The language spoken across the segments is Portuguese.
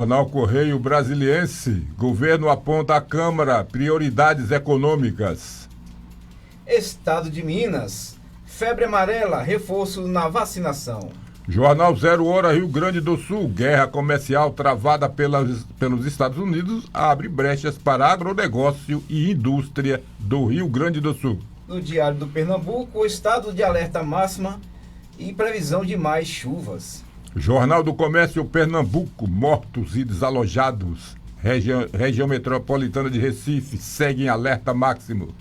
Jornal Correio Brasiliense. Governo aponta à Câmara prioridades econômicas. Estado de Minas. Febre amarela, reforço na vacinação. Jornal 0 Hora Rio Grande do Sul. Guerra comercial travada pelos Estados Unidos abre brechas para agronegócio e indústria do Rio Grande do Sul. No Diário do Pernambuco, estado de alerta máxima e previsão de mais chuvas. Jornal do Comércio Pernambuco. Mortos e desalojados. Região metropolitana de Recife segue em alerta máximo.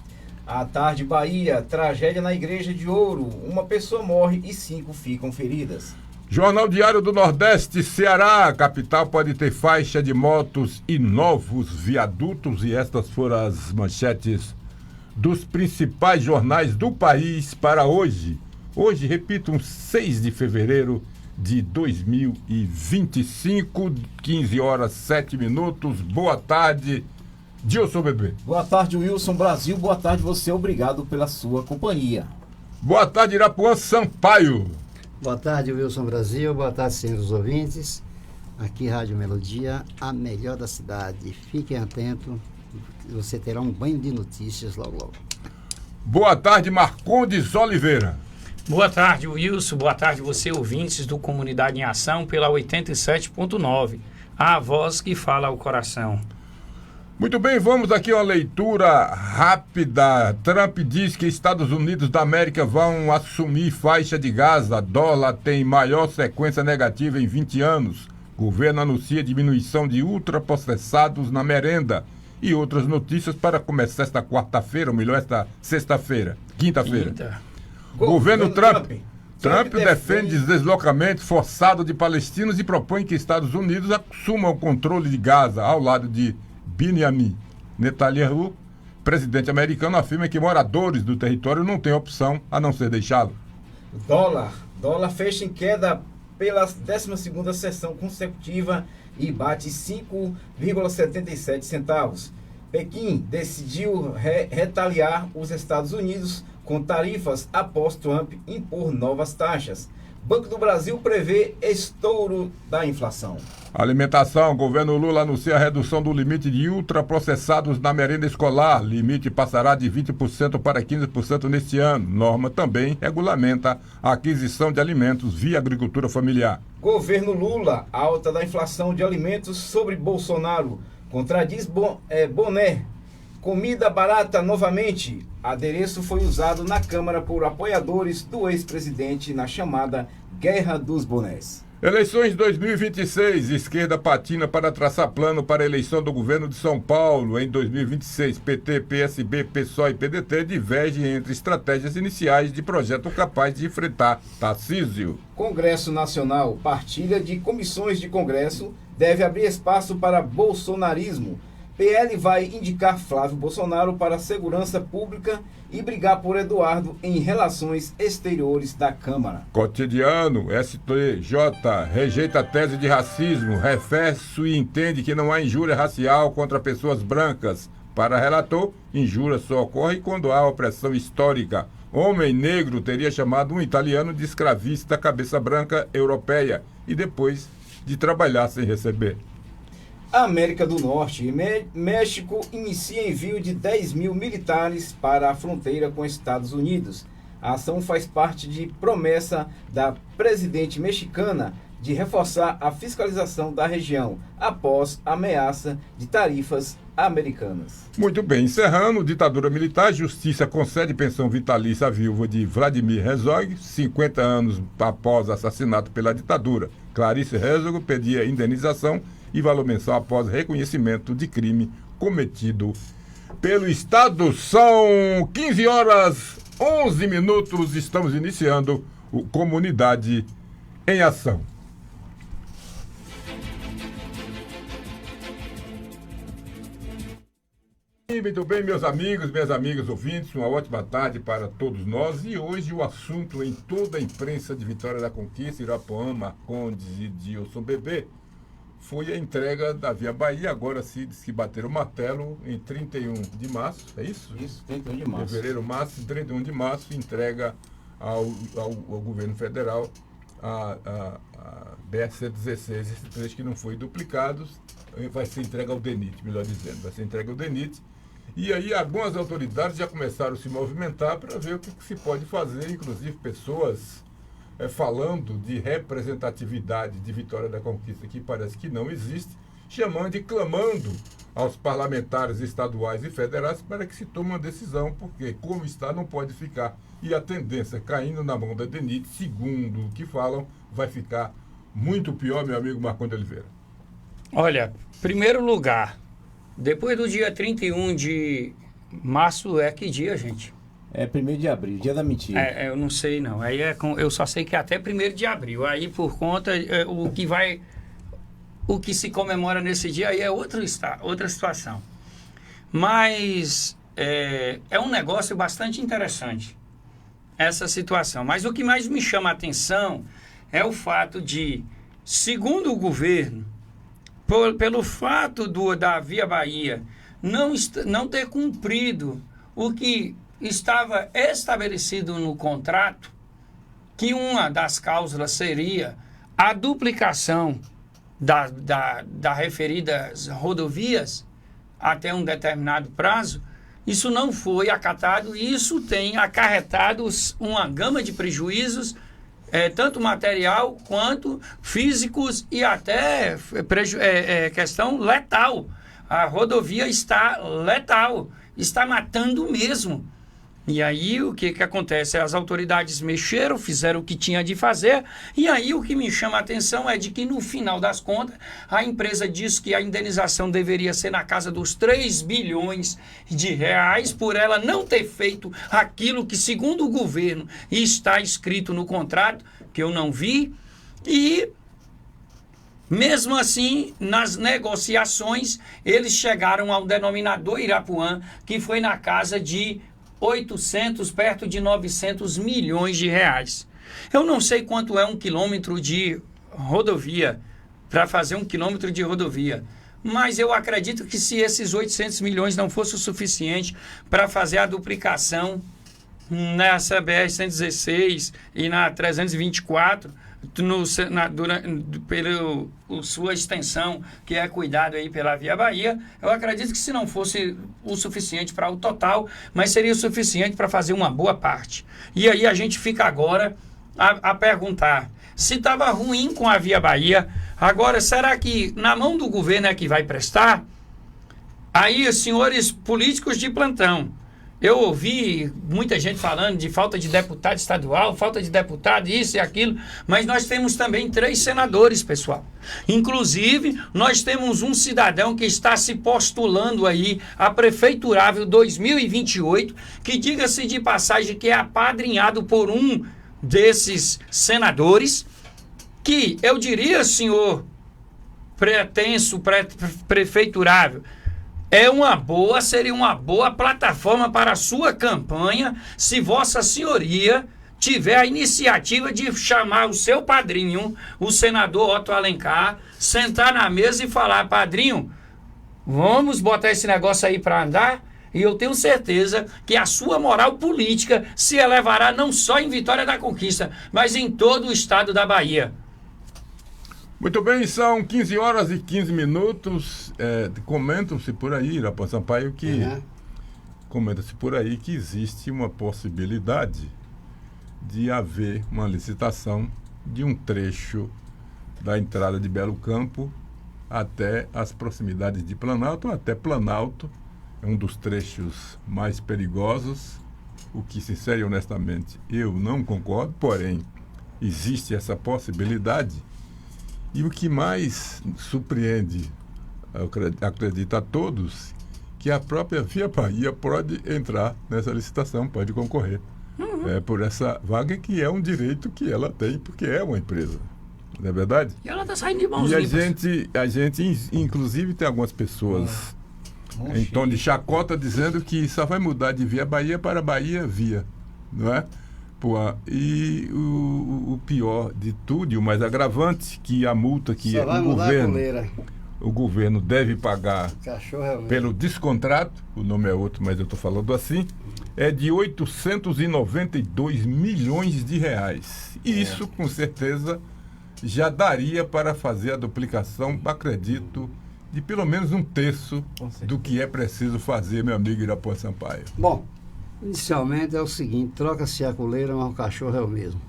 À tarde, Bahia. Tragédia na Igreja de Ouro. Uma pessoa morre e 5 ficam feridas. Jornal Diário do Nordeste. Ceará. A capital pode ter faixa de motos e novos viadutos. E estas foram as manchetes dos principais jornais do país para hoje. Hoje, repito, 6 de fevereiro de 2025, 15 horas 7 minutos. Boa tarde, Dilson Bebê. Boa tarde, Wilson Brasil. Boa tarde, você. Obrigado pela sua companhia. Boa tarde, Irapuã Sampaio. Boa tarde, Wilson Brasil. Boa tarde, senhores ouvintes. Aqui, Rádio Melodia, a melhor da cidade. Fiquem atentos, você terá um banho de notícias logo, logo. Boa tarde, Marcondes Oliveira. Boa tarde, Wilson. Boa tarde, você, ouvintes do Comunidade em Ação, pela 87.9. A voz que fala ao coração. Muito bem, vamos aqui a uma leitura rápida. Trump diz que Estados Unidos da América vão assumir faixa de Gaza. Dólar tem maior sequência negativa em 20 anos. Governo anuncia diminuição de ultraprocessados na merenda. E outras notícias para começar esta quarta-feira, ou melhor, esta sexta-feira, quinta-feira. Governo Trump defende deslocamento forçado de palestinos e propõe que Estados Unidos assumam o controle de Gaza ao lado de Benjamin Netanyahu. Presidente americano afirma que moradores do território não têm opção a não ser deixá-lo. Dólar fecha em queda pela 12ª sessão consecutiva e bate 5,77 centavos. Pequim decidiu retaliar os Estados Unidos com tarifas após Trump impor novas taxas. Banco do Brasil prevê estouro da inflação. Alimentação. Governo Lula anuncia a redução do limite de ultraprocessados na merenda escolar. Limite passará de 20% para 15% neste ano. Norma também regulamenta a aquisição de alimentos via agricultura familiar. Governo Lula, alta da inflação de alimentos sobre Bolsonaro. Contradiz Boné. Comida barata novamente. Adereço foi usado na Câmara por apoiadores do ex-presidente na chamada Guerra dos Bonés. Eleições 2026. Esquerda patina para traçar plano para a eleição do governo de São Paulo em 2026. PT, PSB, PSOL e PDT divergem entre estratégias iniciais de projeto capaz de enfrentar Tarcísio. Congresso Nacional. Partilha de comissões de Congresso deve abrir espaço para bolsonarismo. PL vai indicar Flávio Bolsonaro para a segurança pública e brigar por Eduardo em relações exteriores da Câmara. Cotidiano. STJ rejeita a tese de racismo. Refere-se e entende que não há injúria racial contra pessoas brancas. Para relator, injúria só ocorre quando há opressão histórica. Homem negro teria chamado um italiano de escravista cabeça branca europeia e depois de trabalhar sem receber. América do Norte. México inicia envio de 10 mil militares para a fronteira com Estados Unidos. A ação faz parte de promessa da presidente mexicana de reforçar a fiscalização da região após ameaça de tarifas americanas. Muito bem, encerrando, ditadura militar, justiça concede pensão vitalícia à viúva de Vladimir Herzog, 50 anos após assassinato pela ditadura. Clarice Herzog pedia indenização e valor mensal após reconhecimento de crime cometido pelo Estado. São 15 horas 11 minutos, estamos iniciando o Comunidade em Ação. Muito bem, meus amigos, minhas amigas ouvintes, uma ótima tarde para todos nós. E hoje o assunto em toda a imprensa de Vitória da Conquista, Irapuã, Marcondes e Dilson Bebê, foi a entrega da Via Bahia. Agora se diz que bateram o martelo em 31 de março, é isso? Isso, 31 de março. Fevereiro, março, 31 de março, entrega ao governo federal a BR-116, esse trecho que não foi duplicado, vai ser entregue ao DENIT, melhor dizendo, vai ser entregue ao DENIT. E aí algumas autoridades já começaram a se movimentar para ver o que se pode fazer, inclusive pessoas falando de representatividade de Vitória da Conquista, que parece que não existe, chamando e clamando aos parlamentares estaduais e federais para que se tome uma decisão, porque como está não pode ficar. E a tendência caindo na mão da DENIT, segundo o que falam, vai ficar muito pior, meu amigo Marcondes Oliveira. Olha, primeiro lugar, depois do dia 31 de março é que dia, gente? É 1º de abril, dia da mentira. Eu não sei não, aí eu só sei que é até 1º de abril, aí por conta, o que se comemora nesse dia aí é outra situação. Mas é um negócio bastante interessante, essa situação. Mas o que mais me chama a atenção é o fato de, segundo o governo, pelo fato da Via Bahia não ter cumprido o que estava estabelecido no contrato, que uma das cláusulas seria a duplicação da referidas rodovias até um determinado prazo, isso não foi acatado e isso tem acarretado uma gama de prejuízos, tanto material quanto físicos e até questão letal. A rodovia está letal, está matando mesmo. E aí o que acontece? As autoridades mexeram, fizeram o que tinha de fazer, e aí o que me chama a atenção é de que no final das contas a empresa diz que a indenização deveria ser na casa dos 3 bilhões de reais por ela não ter feito aquilo que segundo o governo está escrito no contrato, que eu não vi, e mesmo assim, nas negociações, eles chegaram ao denominador Irapuã, que foi na casa de 800, perto de 900 milhões de reais. Eu não sei quanto é 1 quilômetro de rodovia, para fazer 1 quilômetro de rodovia, mas eu acredito que se esses 800 milhões não fosse o suficiente para fazer a duplicação nessa BR-116 e na 324, pela sua extensão, que é cuidado aí pela Via Bahia, eu acredito que se não fosse o suficiente para o total, mas seria o suficiente para fazer uma boa parte. E aí a gente fica agora a perguntar, se estava ruim com a Via Bahia, agora será que na mão do governo é que vai prestar? Aí os senhores políticos de plantão, eu ouvi muita gente falando de falta de deputado estadual, falta de deputado, isso e aquilo, mas nós temos também 3 senadores, pessoal. Inclusive, nós temos um cidadão que está se postulando aí a prefeiturável 2028, que diga-se de passagem que é apadrinhado por um desses senadores, que eu diria, senhor pretenso, prefeiturável, seria uma boa plataforma para a sua campanha, se Vossa Senhoria tiver a iniciativa de chamar o seu padrinho, o senador Otto Alencar, sentar na mesa e falar: padrinho, vamos botar esse negócio aí para andar? E eu tenho certeza que a sua moral política se elevará não só em Vitória da Conquista, mas em todo o estado da Bahia. Muito bem, são 15 horas e 15 minutos. Comentam-se por aí, Irapuã Sampaio, comenta-se por aí que existe uma possibilidade de haver uma licitação de um trecho da entrada de Belo Campo até as proximidades de Planalto, até Planalto. É um dos trechos mais perigosos, o que, sincero e honestamente, eu não concordo, porém, existe essa possibilidade. E o que mais surpreende, eu acredito a todos, que a própria Via Bahia pode entrar nessa licitação, pode concorrer por essa vaga, que é um direito que ela tem, porque é uma empresa, não é verdade? E ela está saindo de mãos limpas. E a gente, inclusive, tem algumas pessoas em tom de chacota dizendo que só vai mudar de Via Bahia para Bahia Via, não é? E o pior de tudo, e o mais agravante, que a multa que o governo deve pagar Cachorro é o mesmo. pelo descontrato, o nome é outro, mas eu estou falando assim, é de 892 milhões de reais. Isso, com certeza, já daria para fazer a duplicação, acredito, de pelo menos um terço do que é preciso fazer, meu amigo Irapuã Sampaio. Bom, inicialmente é o seguinte, troca-se a coleira, mas o cachorro é o mesmo.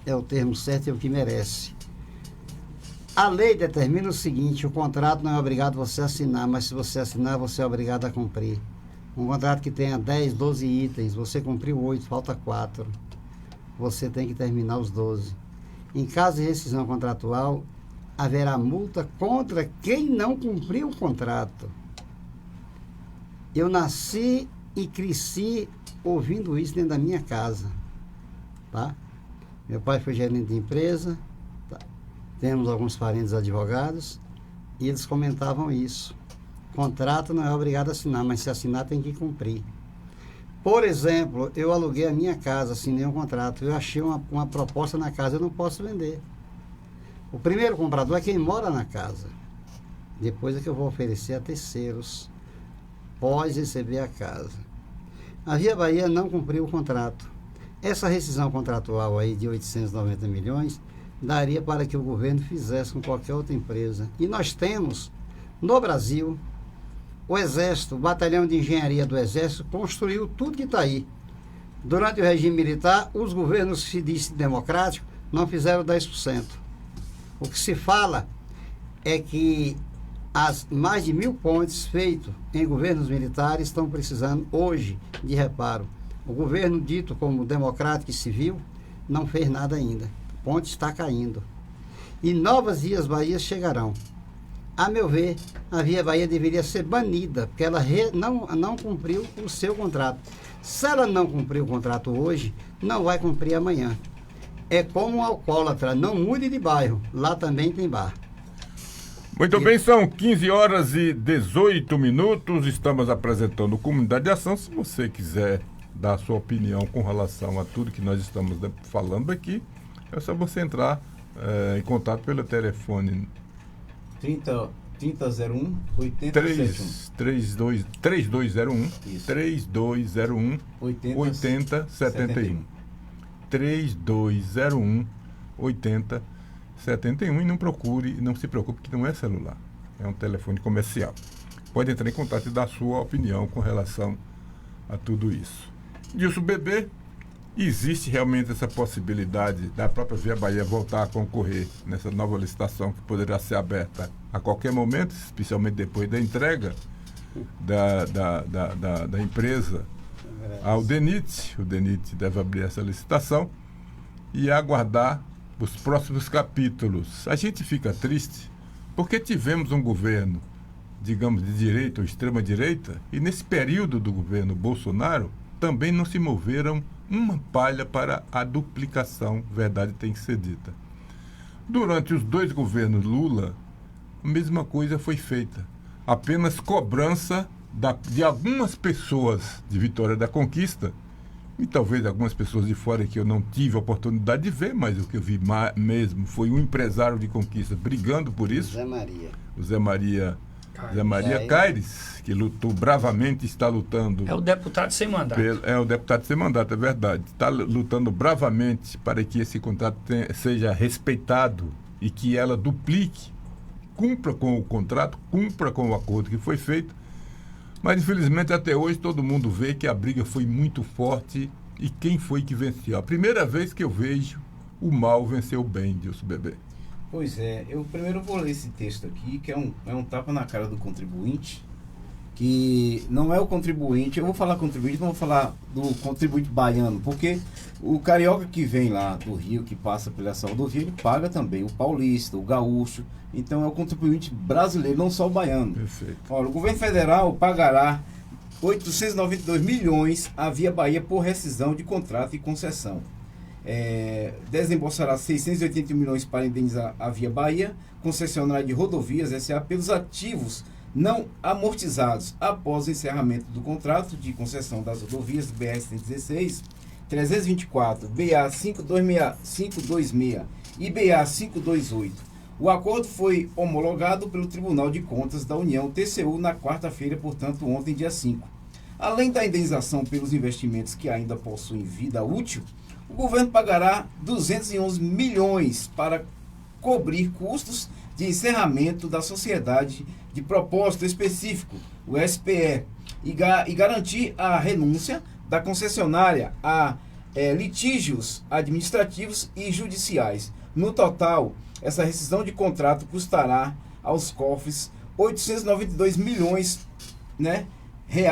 É o termo certo e é o que merece. A lei determina o seguinte, o contrato não é obrigado você a assinar, mas se você assinar, você é obrigado a cumprir. Um contrato que tenha 10, 12 itens, você cumpriu 8, falta 4. Você tem que terminar os 12. Em caso de rescisão contratual, haverá multa contra quem não cumpriu o contrato. Eu nasci e cresci ouvindo isso dentro da minha casa, tá? Meu pai foi gerente de empresa, tá? Temos alguns parentes advogados, e eles comentavam isso. Contrato não é obrigado a assinar, mas se assinar tem que cumprir. Por exemplo, eu aluguei a minha casa, assinei um contrato, eu achei uma proposta na casa, eu não posso vender. O primeiro comprador é quem mora na casa. Depois é que eu vou oferecer a terceiros, pós receber a casa. A Via Bahia não cumpriu o contrato. Essa rescisão contratual aí de 890 milhões daria para que o governo fizesse com qualquer outra empresa. E nós temos, no Brasil, o Exército, o Batalhão de Engenharia do Exército, construiu tudo que está aí. Durante o regime militar, os governos que se dizem democráticos não fizeram 10%. O que se fala é que as mais de 1.000 pontes feitas em governos militares estão precisando hoje de reparo. O governo dito como democrático e civil não fez nada ainda. A ponte está caindo. E novas Vias Bahia chegarão. A meu ver, a Via Bahia deveria ser banida, porque ela não cumpriu o seu contrato. Se ela não cumpriu o contrato hoje, não vai cumprir amanhã. É como um alcoólatra, não mude de bairro, lá também tem bar. Muito bem, são 15 horas e 18 minutos, estamos apresentando o Comunidade de Ação. Se você quiser dar a sua opinião com relação a tudo que nós estamos falando aqui, é só você entrar em contato pelo telefone 3001 8071. 3201 Isso. 3201 8071. 3201 8071 e não se preocupe que não é celular, é um telefone comercial. Pode entrar em contato e dar a sua opinião com relação a tudo isso. Dilson Bebê, existe realmente essa possibilidade da própria Via Bahia voltar a concorrer nessa nova licitação que poderá ser aberta a qualquer momento, especialmente depois da entrega da empresa ao DENIT. O DENIT deve abrir essa licitação e aguardar os próximos capítulos. A gente fica triste porque tivemos um governo, digamos, de direita ou extrema-direita, e nesse período do governo Bolsonaro também não se moveram uma palha para a duplicação, verdade tem que ser dita. Durante os 2 governos Lula, a mesma coisa foi feita. Apenas cobrança de algumas pessoas de Vitória da Conquista, e talvez algumas pessoas de fora que eu não tive a oportunidade de ver, mas o que eu vi mesmo foi um empresário de Conquista brigando por isso. O Zé Maria Caires, que lutou bravamente, está lutando. É o deputado sem mandato. É o deputado sem mandato, é verdade. Está lutando bravamente para que esse contrato seja respeitado e que ela duplique, cumpra com o contrato, cumpra com o acordo que foi feito. Mas, infelizmente, até hoje todo mundo vê que a briga foi muito forte e quem foi que venceu. A primeira vez que eu vejo o mal vencer o bem, Dilson Bebê. Pois é, eu primeiro vou ler esse texto aqui, que é um tapa na cara do contribuinte, que não é o contribuinte, eu vou falar contribuinte, não vou falar do contribuinte baiano, porque o carioca que vem lá do Rio, que passa pela rodovia, ele paga também, o paulista, o gaúcho, então é o contribuinte brasileiro, não só o baiano. Perfeito. Olha, o governo federal pagará 892 milhões à Via Bahia por rescisão de contrato e concessão. Desembolsará 681 milhões para indenizar a Via Bahia, concessionária de rodovias SA, pelos ativos não amortizados após o encerramento do contrato de concessão das rodovias BR-116, 324, BA-526 e BA-528, O acordo foi homologado pelo Tribunal de Contas da União, TCU, na quarta-feira, portanto, ontem, dia 5. Além da indenização pelos investimentos que ainda possuem vida útil, o governo pagará 211 milhões para cobrir custos de encerramento da sociedade de propósito específico, o SPE, e garantir a renúncia da concessionária a litígios administrativos e judiciais. No total, essa rescisão de contrato custará aos cofres 892 milhões, né,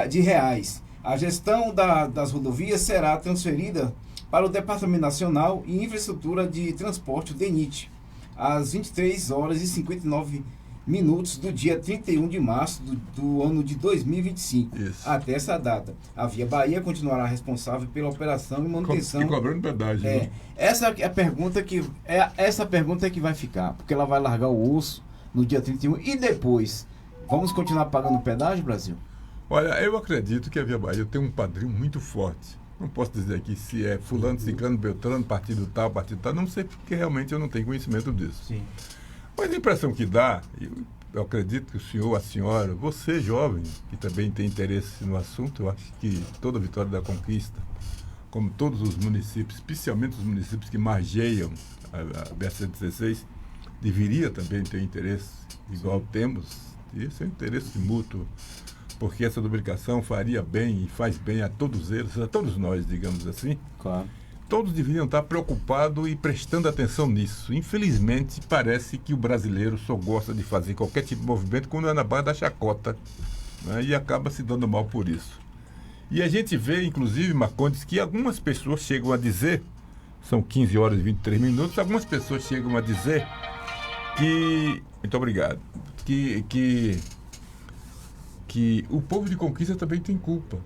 de reais. A gestão das rodovias será transferida para o Departamento Nacional de Infraestrutura de Transporte, o DENIT, às 23 horas e 59 minutos do dia 31 de março do ano de 2025. Isso. Até essa data, a Via Bahia continuará responsável pela operação e manutenção. E cobrando pedágio. Né? Essa é a pergunta que vai ficar, porque ela vai largar o osso no dia 31 e depois. Vamos continuar pagando pedágio, Brasil? Olha, eu acredito que a Via Bahia tem um padrinho muito forte. Não posso dizer aqui se é fulano, ciclano, beltrano, partido tal, não sei, porque realmente eu não tenho conhecimento disso. Sim. Mas a impressão que dá, eu acredito que o senhor, a senhora, você jovem, que também tem interesse no assunto, eu acho que toda a Vitória da Conquista, como todos os municípios, especialmente os municípios que margeiam a BR-116, deveria também ter interesse, igual temos, e esse é um interesse mútuo, porque essa duplicação faria bem e faz bem a todos eles, a todos nós, digamos assim. Claro. Todos deveriam estar preocupados e prestando atenção nisso. Infelizmente, parece que o brasileiro só gosta de fazer qualquer tipo de movimento quando é na base da chacota, né, e acaba se dando mal por isso. E a gente vê, inclusive, Marcondes, que algumas pessoas chegam a dizer, são 15 horas e 23 minutos, algumas pessoas chegam a dizer que, muito obrigado, que o povo de Conquista também tem culpa,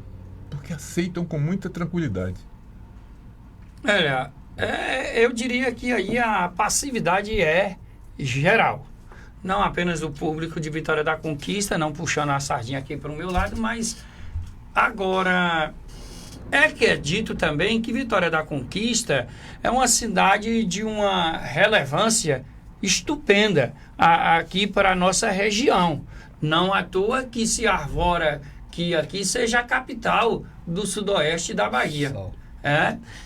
porque aceitam com muita tranquilidade. Olha, eu diria que aí a passividade é geral. Não apenas do público de Vitória da Conquista, não puxando a sardinha aqui para o meu lado, mas agora é que é dito também que Vitória da Conquista é uma cidade de uma relevância estupenda aqui para a nossa região. Não à toa que se arvora que aqui seja a capital do sudoeste da Bahia.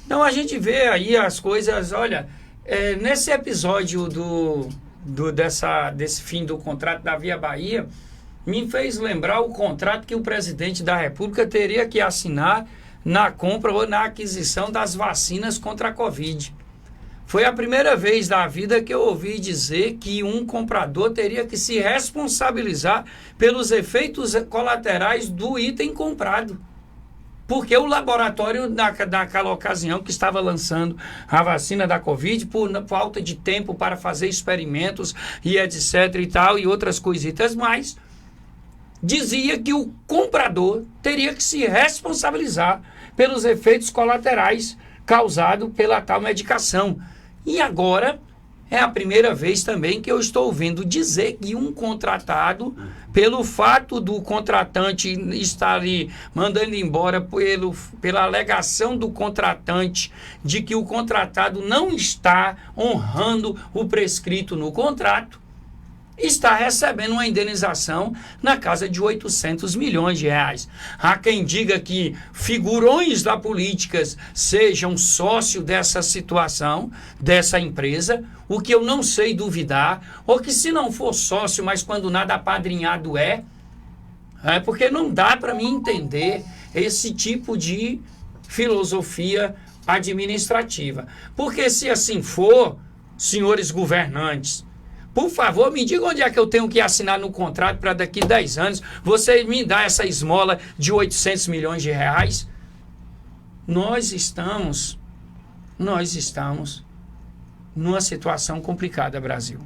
Então a gente vê aí as coisas, olha, nesse episódio desse fim do contrato da Via Bahia, me fez lembrar o contrato que o presidente da República teria que assinar na compra ou na aquisição das vacinas contra a Covid. Foi a primeira vez da vida que eu ouvi dizer que um comprador teria que se responsabilizar pelos efeitos colaterais do item comprado. Porque o laboratório, naquela ocasião que estava lançando a vacina da Covid, por falta de tempo para fazer experimentos e etc e tal, e outras coisitas mais, dizia que o comprador teria que se responsabilizar pelos efeitos colaterais causados pela tal medicação. E agora é a primeira vez também que eu estou ouvindo dizer que um contratado, pelo fato do contratante estar ali mandando embora pela alegação do contratante de que o contratado não está honrando o prescrito no contrato, está recebendo uma indenização na casa de 800 milhões de reais. Há quem diga que figurões da política sejam sócio dessa situação, dessa empresa, o que eu não sei duvidar, ou que se não for sócio, mas quando nada apadrinhado porque não dá para mim entender esse tipo de filosofia administrativa. Porque se assim for, senhores governantes, por favor, me diga onde é que eu tenho que assinar no contrato para daqui 10 anos você me dar essa esmola de 800 milhões de reais? Nós estamos numa situação complicada, Brasil.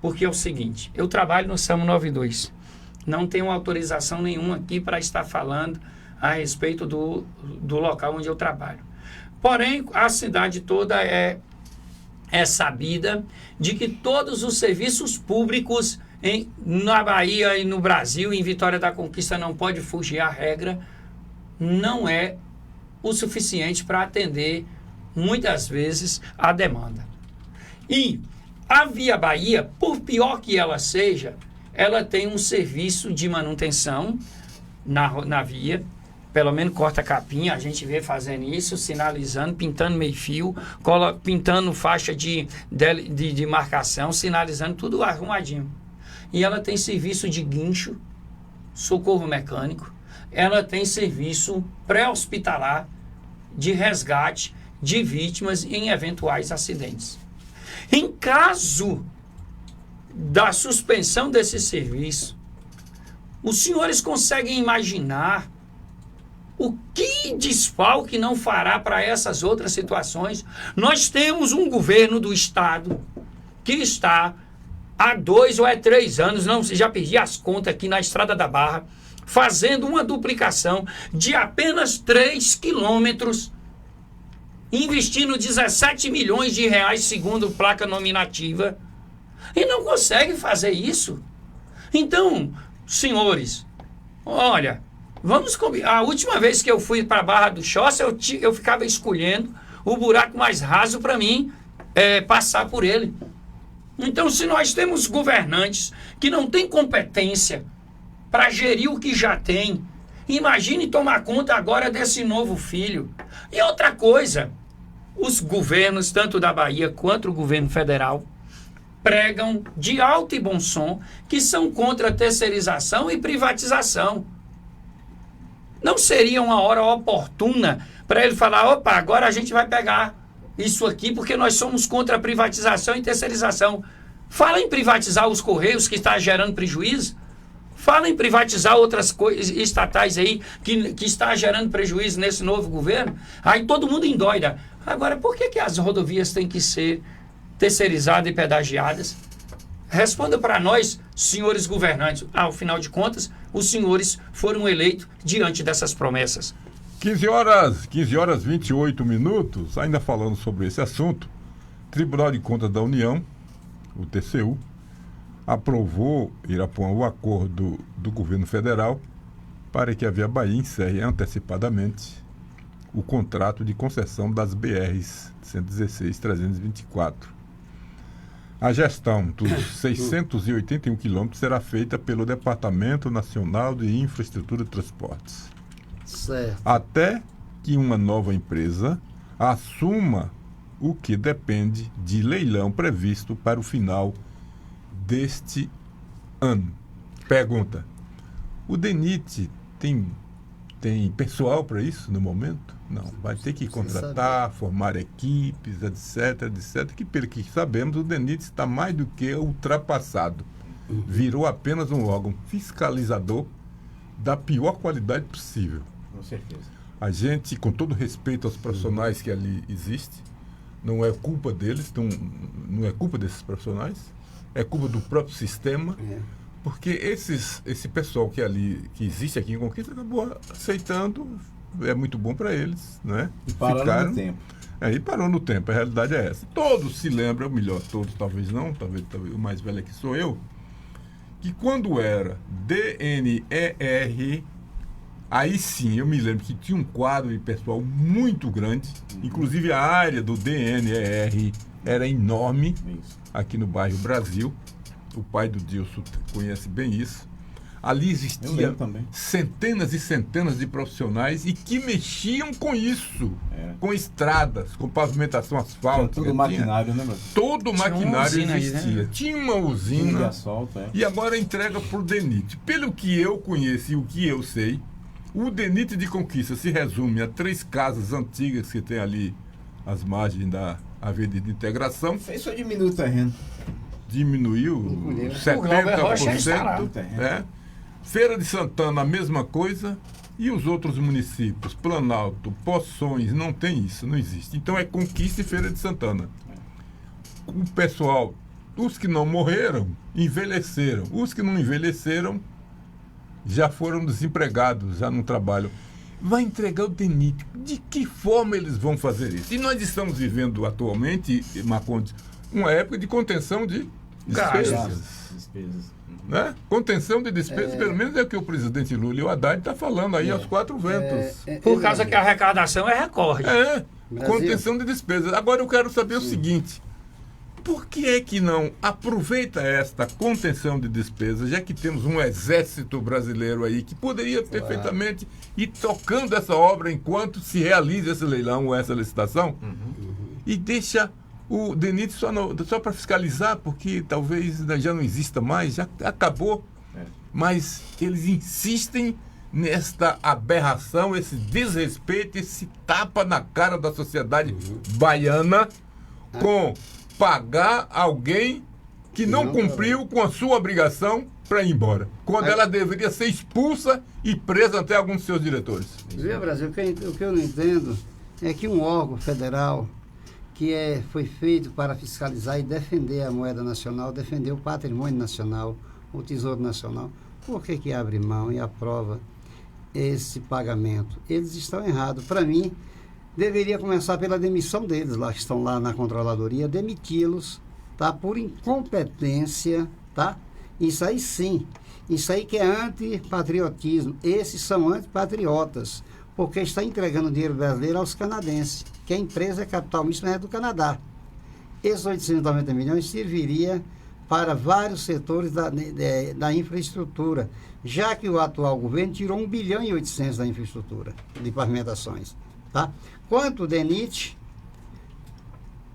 Porque é o seguinte, eu trabalho no SAMU 92. Não tenho autorização nenhuma aqui para estar falando a respeito do local onde eu trabalho. Porém, a cidade toda é sabida de que todos os serviços públicos na Bahia e no Brasil, em Vitória da Conquista, não pode fugir à regra, não é o suficiente para atender, muitas vezes, a demanda. E A Via Bahia, por pior que ela seja, ela tem um serviço de manutenção na via, pelo menos corta capinha, a gente vê fazendo isso, sinalizando, pintando meio-fio, pintando faixa de marcação, sinalizando, tudo arrumadinho. E ela tem serviço de guincho, socorro mecânico, ela tem serviço pré-hospitalar de resgate de vítimas em eventuais acidentes. Em caso da suspensão desse serviço, os senhores conseguem imaginar o que desfalque não fará para essas outras situações? Nós temos um governo do Estado que está há 2 ou 3 anos, não, já perdi as contas aqui na Estrada da Barra, fazendo uma duplicação de apenas 3 quilômetros, investindo 17 milhões de reais, segundo placa nominativa, e não consegue fazer isso. Então, senhores, olha, vamos combinar. A última vez que eu fui para a Barra do Choça, eu ficava escolhendo o buraco mais raso para mim passar por ele. Então, se nós temos governantes que não têm competência para gerir o que já tem, imagine tomar conta agora desse novo filho. E outra coisa, os governos, tanto da Bahia quanto o governo federal, pregam de alto e bom som que são contra a terceirização e privatização. Não seria uma hora oportuna para ele falar, opa, agora a gente vai pegar isso aqui porque nós somos contra a privatização e terceirização. Fala em privatizar os Correios, que está gerando prejuízo. Fala em privatizar outras coisas estatais aí que está gerando prejuízo nesse novo governo. Aí todo mundo endoida. Agora, por que as rodovias têm que ser terceirizadas e pedagiadas? Responda para nós, senhores governantes. Ao final de contas, os senhores foram eleitos diante dessas promessas. 15 horas 28 minutos, ainda falando sobre esse assunto, Tribunal de Contas da União, o TCU, aprovou, Irapuã, o acordo do governo federal para que a Via Bahia encerre antecipadamente o contrato de concessão das BRs 116 324. A gestão dos 681 quilômetros será feita pelo Departamento Nacional de Infraestrutura e Transportes. Certo. Até que uma nova empresa assuma o que depende de leilão previsto para o final deste ano. Pergunta: o DENIT tem pessoal para isso no momento? Não. Vai ter que contratar, formar equipes, etc, etc. Que, pelo que sabemos, o DENIT está mais do que ultrapassado. Virou apenas um órgão fiscalizador da pior qualidade possível. Com certeza. A gente, com todo respeito aos profissionais que ali existem, não é culpa deles, não é culpa desses profissionais, é culpa do próprio sistema, porque esse pessoal que existe aqui em Conquista acabou aceitando, é muito bom para eles, né? E pararam no tempo. E parou no tempo, a realidade é essa. Todos se lembram, melhor, todos talvez não, talvez o mais velho aqui sou eu, que quando era DNER, aí sim, eu me lembro que tinha um quadro de pessoal muito grande, inclusive a área do DNER era enorme, aqui no bairro Brasil. O pai do Dilson conhece bem isso. Ali existiam centenas e centenas de profissionais e que mexiam com isso, com estradas, com pavimentação asfáltica. Todo maquinário, né, Brasil? Todo o maquinário existia. Aí, né? Tinha uma usina de asfalto, e agora entrega para o DENIT. Pelo que eu conheço e o que eu sei, o DENIT de Conquista se resume a 3 casas antigas que tem ali às margens da Avenida Integração. Fez só diminuir o terreno. Diminuiu O Glauber Rocha está lá. 70%. Feira de Santana, a mesma coisa. E os outros municípios, Planalto, Poções, não tem isso, não existe. Então é Conquista e Feira de Santana. O pessoal, os que não morreram, envelheceram. Os que não envelheceram já foram desempregados, já não trabalham. Vai entregar o DENIT. De que forma eles vão fazer isso? E nós estamos vivendo atualmente, Marcondes, uma época de contenção de despesas. Né? Contenção de despesas, pelo menos é o que o presidente Lula e o Haddad estão falando aí aos 4 ventos. Por causa que a arrecadação é recorde. Contenção de despesas. Agora eu quero saber o seguinte: Por que é que não aproveita esta contenção de despesas, já que temos um exército brasileiro aí que poderia perfeitamente ir tocando essa obra enquanto se realiza esse leilão ou essa licitação, e deixa o DENIT só para fiscalizar, porque talvez já não exista mais, já acabou. Mas eles insistem nesta aberração, esse desrespeito, esse tapa na cara da sociedade baiana com pagar alguém que não cumpriu com a sua obrigação para ir embora, quando ela deveria ser expulsa e presa até alguns dos seus diretores. Viu, Brasil, o que eu não entendo é que um órgão federal que foi feito para fiscalizar e defender a moeda nacional, defender o patrimônio nacional, o Tesouro Nacional, por que abre mão e aprova esse pagamento? Eles estão errados. Para mim, deveria começar pela demissão deles, lá que estão lá na controladoria, demiti-los, tá? Por incompetência, tá? Isso aí sim, isso aí que é antipatriotismo. Esses são antipatriotas, porque está entregando dinheiro brasileiro aos canadenses, que a empresa é capital misto, mas é do Canadá. Esses 890 milhões serviria para vários setores da infraestrutura, já que o atual governo tirou 1 bilhão e 800 da infraestrutura de pavimentações. Tá? Quanto o DENIT,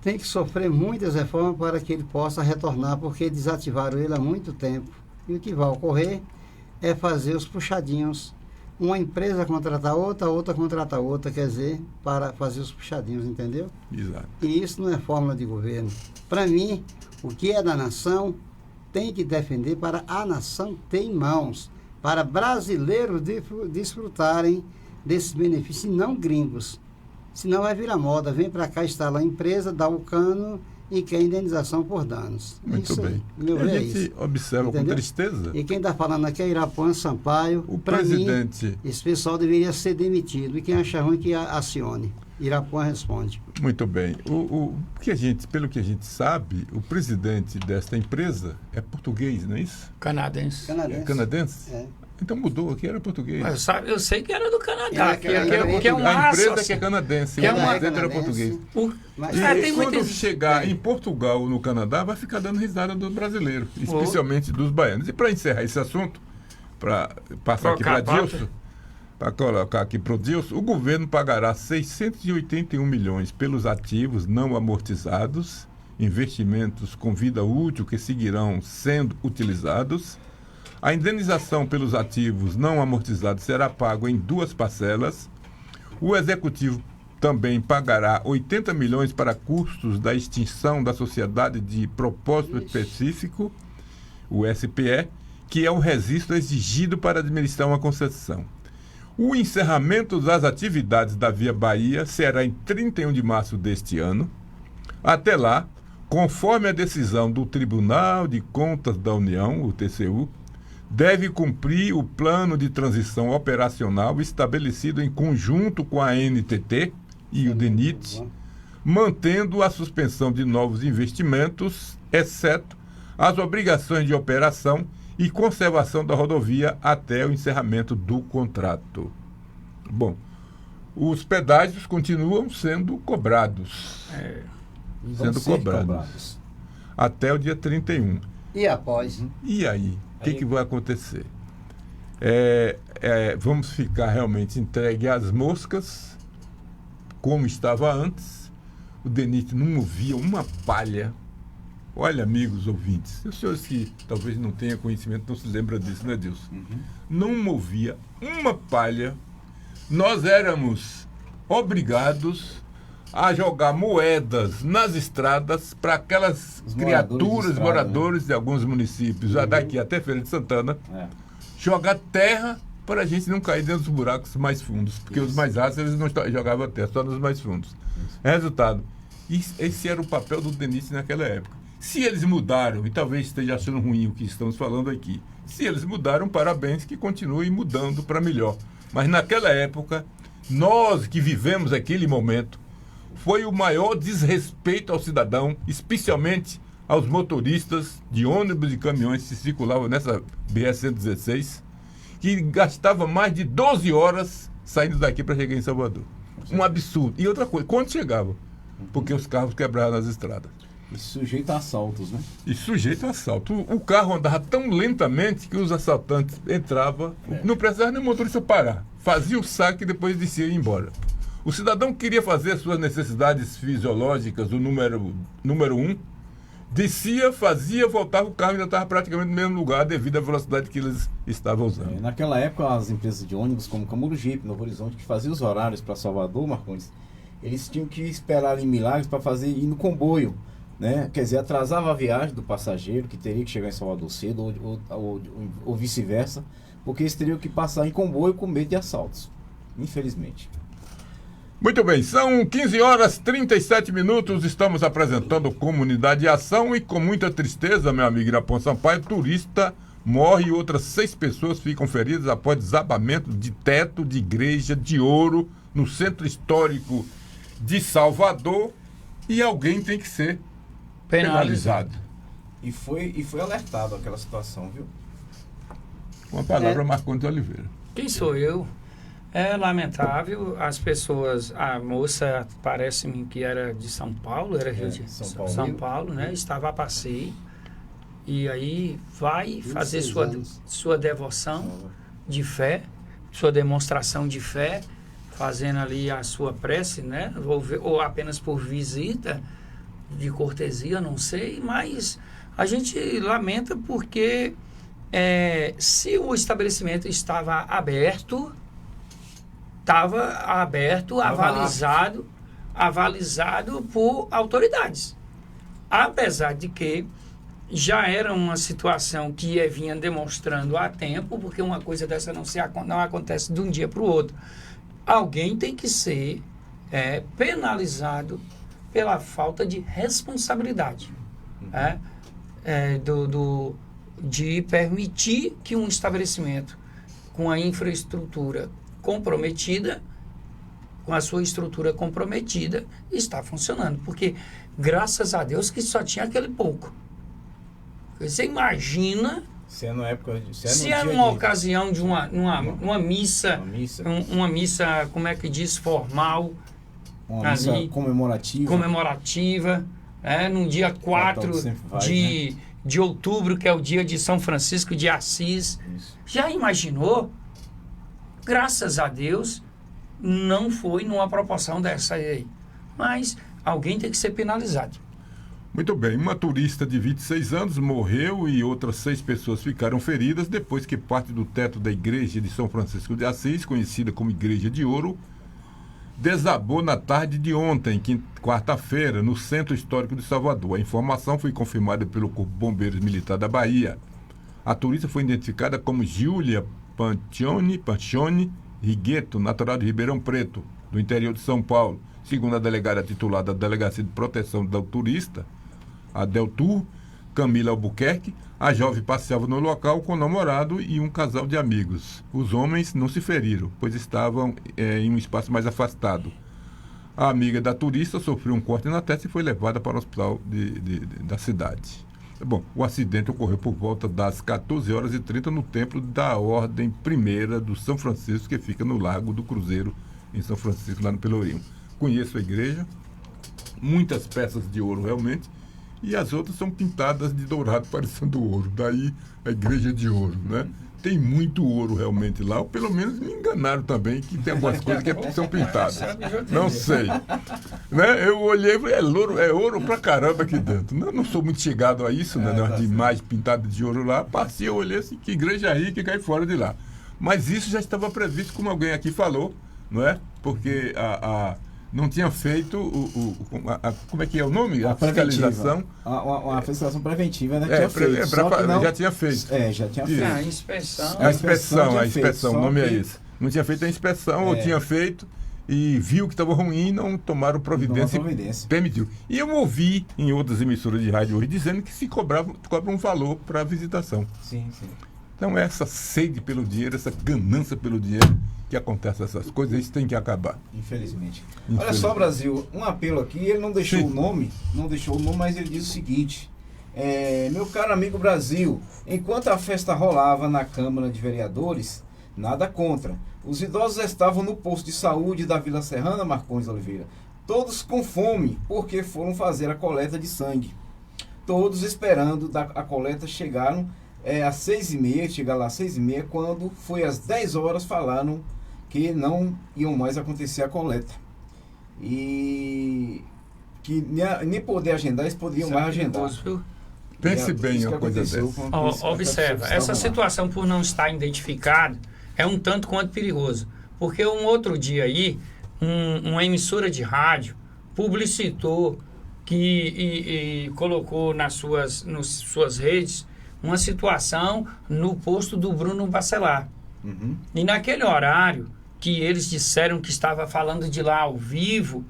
tem que sofrer muitas reformas para que ele possa retornar, porque desativaram ele há muito tempo. E o que vai ocorrer é fazer os puxadinhos. Uma empresa contrata outra, outra contrata outra, quer dizer, para fazer os puxadinhos, entendeu? Exato. E isso não é fórmula de governo. Para mim, o que é da nação tem que defender para a nação ter em mãos, para brasileiros desfrutarem desses benefícios, e não gringos. Senão vai virar moda, vem para cá, instala a empresa, dá o cano e quer indenização por danos. Muito isso bem. Meu a ver, gente isso. observa Entendeu? com tristeza. E quem está falando aqui é Irapuã Sampaio. O Pra presidente. mim, esse pessoal deveria ser demitido. E quem acha ruim que acione. Irapuã responde. Muito bem. Pelo que a gente sabe, o presidente desta empresa é português, não é isso? Canadense. É canadense? É. Então mudou, aqui era português. Mas, eu sei que era do Canadá, Que é um a empresa aço, que é canadense, que é o uma- presidente era português. Mas E tem quando muitas- chegar em Portugal ou no Canadá, vai ficar dando risada do brasileiro, especialmente dos baianos. E para encerrar esse assunto, para passar aqui para Dilson, para colocar aqui para o Dilson, o governo pagará 681 milhões pelos ativos não amortizados, investimentos com vida útil que seguirão sendo utilizados. A indenização pelos ativos não amortizados será pago em 2 parcelas. O executivo também pagará 80 milhões para custos da extinção da Sociedade de Propósito Específico, o SPE, que é o registro exigido para administrar uma concessão. O encerramento das atividades da Via Bahia será em 31 de março deste ano. Até lá, conforme a decisão do Tribunal de Contas da União, o TCU, deve cumprir o plano de transição operacional estabelecido em conjunto com a NTT e o DENIT, mantendo a suspensão de novos investimentos, exceto as obrigações de operação e conservação da rodovia até o encerramento do contrato. Bom, os pedágios continuam sendo cobrados. Sendo cobrados. Até o dia 31. E após? E aí? O que vai acontecer? Vamos ficar realmente entregue às moscas, como estava antes. O DENIT não movia uma palha. Olha, amigos ouvintes, os senhores que talvez não tenham conhecimento não se lembram disso, né, Dilson? Não movia uma palha. Nós éramos obrigados a jogar moedas nas estradas para aquelas criaturas, moradores de alguns municípios, daqui até Feira de Santana, jogar terra para a gente não cair dentro dos buracos mais fundos, porque os mais rasos eles não jogavam terra, só nos mais fundos. Resultado, esse era o papel do DENIT naquela época. Se eles mudaram, e talvez esteja achando ruim o que estamos falando aqui, se eles mudaram, parabéns, que continuem mudando para melhor. Mas naquela época, nós que vivemos aquele momento, foi o maior desrespeito ao cidadão, especialmente aos motoristas de ônibus e caminhões que circulavam nessa BR-116, que gastava mais de 12 horas saindo daqui para chegar em Salvador. Um absurdo. E outra coisa, quando chegava? Porque os carros quebraram nas estradas. E sujeito a assaltos, né? E sujeito a assalto. O carro andava tão lentamente que os assaltantes entravam, não precisava nem o motorista parar. Fazia o saque e depois descia e ia embora. O cidadão queria fazer as suas necessidades fisiológicas, o número 1, descia, fazia, voltava, o carro ainda estava praticamente no mesmo lugar devido à velocidade que eles estavam usando. Naquela época, as empresas de ônibus, como Camburugipe, Novo Horizonte, que faziam os horários para Salvador, Marcondes, eles tinham que esperar em Milagres para ir no comboio, né? Quer dizer, atrasava a viagem do passageiro, que teria que chegar em Salvador cedo, ou vice-versa, porque eles teriam que passar em comboio com medo de assaltos, infelizmente. Muito bem, são 15 horas 37 minutos, estamos apresentando Comunidade em Ação e com muita tristeza, meu amigo Irapon Sampaio, turista morre e outras 6 pessoas ficam feridas após desabamento de teto de igreja de ouro no centro histórico de Salvador e alguém tem que ser penalizado. E foi alertado aquela situação, viu? Com a palavra Marcondes Oliveira. Quem sou eu? É lamentável, as pessoas, a moça parece-me que era de São Paulo, era Rio de São Paulo, né? Estava a passeio e aí vai fazer sua devoção de fé, sua demonstração de fé, fazendo ali a sua prece, né? Ou apenas por visita, de cortesia, não sei, mas a gente lamenta porque se o estabelecimento estava aberto, avalizado por autoridades. Apesar de que já era uma situação que vinha demonstrando há tempo, porque uma coisa dessa não acontece de um dia para o outro. Alguém tem que ser penalizado pela falta de responsabilidade, de permitir que um estabelecimento com a infraestrutura comprometida, com a sua estrutura comprometida, está funcionando. Porque, graças a Deus, que só tinha aquele pouco. Você imagina se é numa ocasião de uma missa, uma missa, como é que diz, formal, uma missa comemorativa, num dia 4 de outubro, que é o dia de São Francisco de Assis. Isso. Já imaginou? Graças a Deus, não foi numa proporção dessa aí. Mas alguém tem que ser penalizado. Muito bem. Uma turista de 26 anos morreu e outras 6 pessoas ficaram feridas depois que parte do teto da igreja de São Francisco de Assis, conhecida como Igreja de Ouro, desabou na tarde de ontem, quarta-feira, no Centro Histórico de Salvador. A informação foi confirmada pelo Corpo de Bombeiros Militar da Bahia. A turista foi identificada como Júlia Pancione Rigueto, natural de Ribeirão Preto, do interior de São Paulo. Segundo a delegada titular da Delegacia de Proteção do Turista, a Deltur, Camila Albuquerque, a jovem passeava no local com o namorado e um casal de amigos. Os homens não se feriram, pois estavam em um espaço mais afastado. A amiga da turista sofreu um corte na testa e foi levada para o hospital da cidade. Bom, o acidente ocorreu por volta das 14h30 no templo da Ordem Primeira do São Francisco, que fica no Largo do Cruzeiro, em São Francisco, lá no Pelourinho. Conheço a igreja, muitas peças de ouro realmente, e as outras são pintadas de dourado parecendo ouro, daí a igreja de ouro, né? Tem muito ouro realmente lá, ou pelo menos me enganaram também, que tem algumas coisas que são pintadas. Não sei. Né? Eu olhei e falei, é ouro pra caramba aqui dentro. Eu não sou muito chegado a isso, né? De imagem pintada de ouro lá. Passei, eu olhei assim, que igreja rica e cai fora de lá. Mas isso já estava previsto, como alguém aqui falou, não é? Porque não tinha feito como é que é o nome? A fiscalização. Uma fiscalização preventiva, né? Já tinha feito. Já tinha feito. A inspeção. A inspeção, o nome é esse. Não tinha feito a inspeção, ou tinha feito e viu que estava ruim e não tomaram providência. Permitiu. E eu ouvi em outras emissoras de rádio hoje dizendo que se cobra um valor para a visitação. Sim. Então essa sede pelo dinheiro, essa ganância pelo dinheiro, que acontece essas coisas, isso tem que acabar. Infelizmente. Olha só, Brasil, um apelo aqui, ele não deixou o nome, mas ele diz o seguinte: meu caro amigo Brasil, enquanto a festa rolava na Câmara de Vereadores, nada contra. Os idosos estavam no posto de saúde da Vila Serrana, Marcondes Oliveira, todos com fome, porque foram fazer a coleta de sangue. Todos esperando a coleta. Chegaram às 6h30, chegaram lá às 6h30, quando foi às 10 horas, falaram que não iam mais acontecer a coleta. E que nem poder agendar, eles poderiam mais agendar. Pense bem em uma coisa dessa. Observa, essa situação por não estar identificada é um tanto quanto perigoso. Porque um outro dia aí, uma emissora de rádio publicitou e colocou nas suas redes uma situação no posto do Bruno Bacelar. Uhum. E naquele horário que eles disseram que estava falando de lá ao vivo,